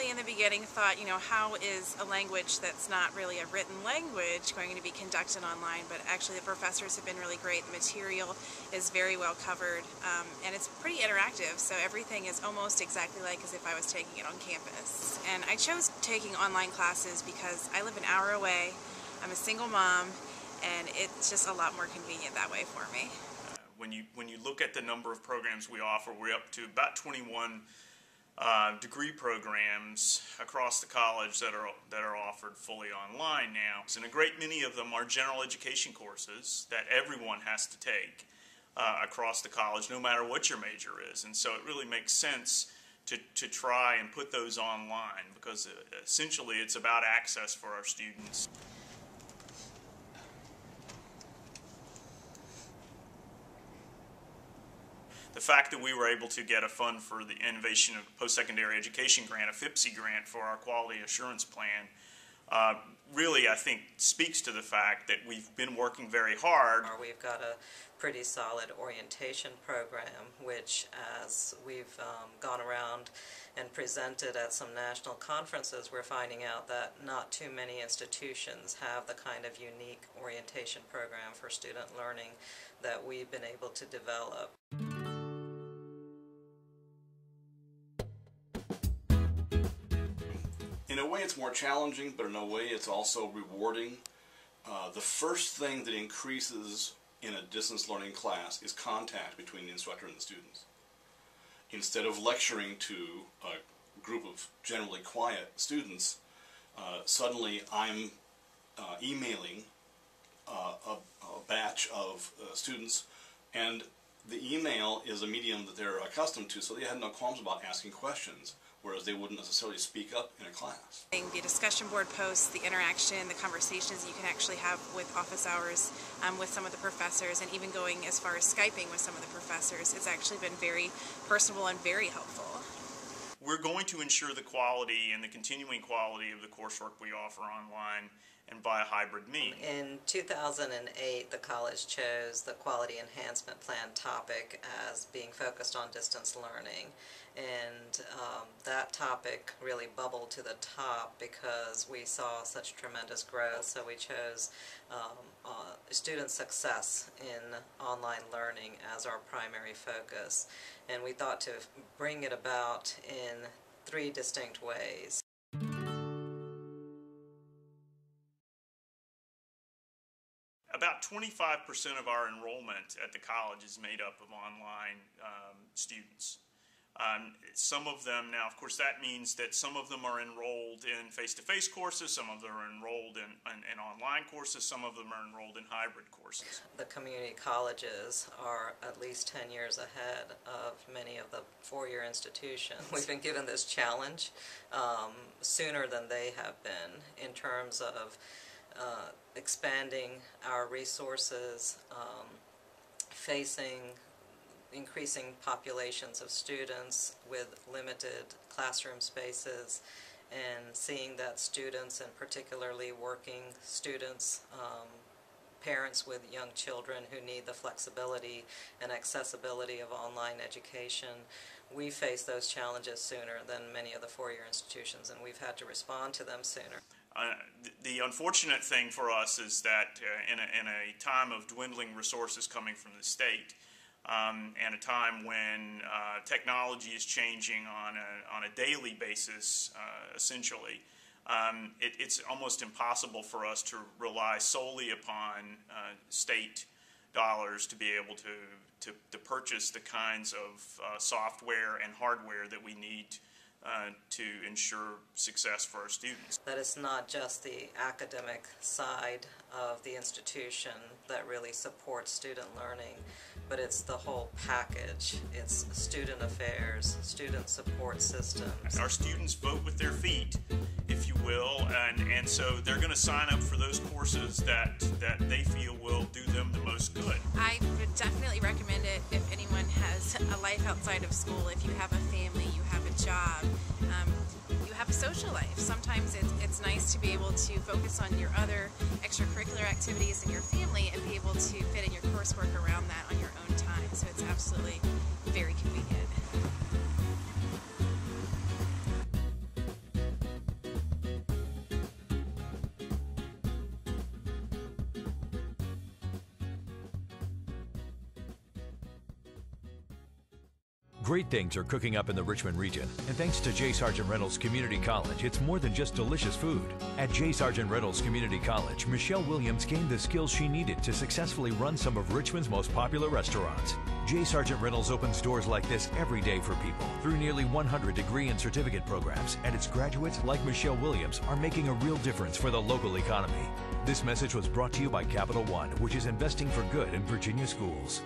definitely in the beginning thought, you know, how is a language that's not really a written language going to be conducted online? But actually the professors have been really great. The material is very well covered, and it's pretty interactive, so everything is almost exactly like as if I was taking it on campus. And I chose taking online classes because I live an hour away, I'm a single mom, and it's just a lot more convenient that way for me. When you look at the number of programs we offer, we're up to about 21 degree programs across the college that are offered fully online now. And a great many of them are general education courses that everyone has to take across the college, no matter what your major is. And so it really makes sense to try and put those online, because essentially it's about access for our students. The fact that we were able to get a fund for the Innovation of Post-Secondary Education Grant, a FIPSE grant for our quality assurance plan, really, I think, speaks to the fact that we've been working very hard. We've got a pretty solid orientation program, which, as we've gone around and presented at some national conferences, we're finding out that not too many institutions have the kind of unique orientation program for student learning that we've been able to develop. In a way it's more challenging, but in a way it's also rewarding. The first thing that increases in a distance learning class is contact between the instructor and the students. Instead of lecturing to a group of generally quiet students, suddenly I'm emailing a batch of students, and the email is a medium that they're accustomed to, so they had no qualms about asking questions, whereas they wouldn't necessarily speak up in a class. The discussion board posts, the interaction, the conversations you can actually have with office hours with some of the professors, and even going as far as Skyping with some of the professors, it's actually been very personable and very helpful. We're going to ensure the quality and the continuing quality of the coursework we offer online and by a hybrid means. In 2008, the college chose the Quality Enhancement Plan topic as being focused on distance learning. And that topic really bubbled to the top because we saw such tremendous growth. So we chose student success in online learning as our primary focus. And we thought to bring it about in 3 distinct ways. About 25% of our enrollment at the college is made up of online students. Some of them now, of course, that means that some of them are enrolled in face-to-face courses, some of them are enrolled in online courses, some of them are enrolled in hybrid courses. The community colleges are at least 10 years ahead of many of the four-year institutions. We've been given this challenge sooner than they have been in terms of expanding our resources, facing increasing populations of students with limited classroom spaces, and seeing that students, and particularly working students, parents with young children who need the flexibility and accessibility of online education, we face those challenges sooner than many of the four-year institutions, and we've had to respond to them sooner. The unfortunate thing for us is that in a time of dwindling resources coming from the state, and a time when technology is changing on a daily basis, essentially, it's almost impossible for us to rely solely upon state dollars to be able to purchase the kinds of software and hardware that we need to ensure success for our students. That it's not just the academic side of the institution that really supports student learning, but it's the whole package. It's student affairs, student support systems. Our students vote with their feet, if you will, and so they're going to sign up for those courses that they feel will do them the most good. I would definitely recommend it if anyone has a life outside of school. If you have a family, you have a job, you have a social life. Sometimes it's nice to be able to focus on your other extracurricular activities in your family and be able to fit in your coursework around that on your own time. So it's absolutely very convenient. Great things are cooking up in the Richmond region, and thanks to J. Sargent Reynolds Community College, it's more than just delicious food. At J. Sargent Reynolds Community College, Michelle Williams gained the skills she needed to successfully run some of Richmond's most popular restaurants. J. Sargent Reynolds opens doors like this every day for people through nearly 100 degree and certificate programs, and its graduates, like Michelle Williams, are making a real difference for the local economy. This message was brought to you by Capital One, which is investing for good in Virginia schools.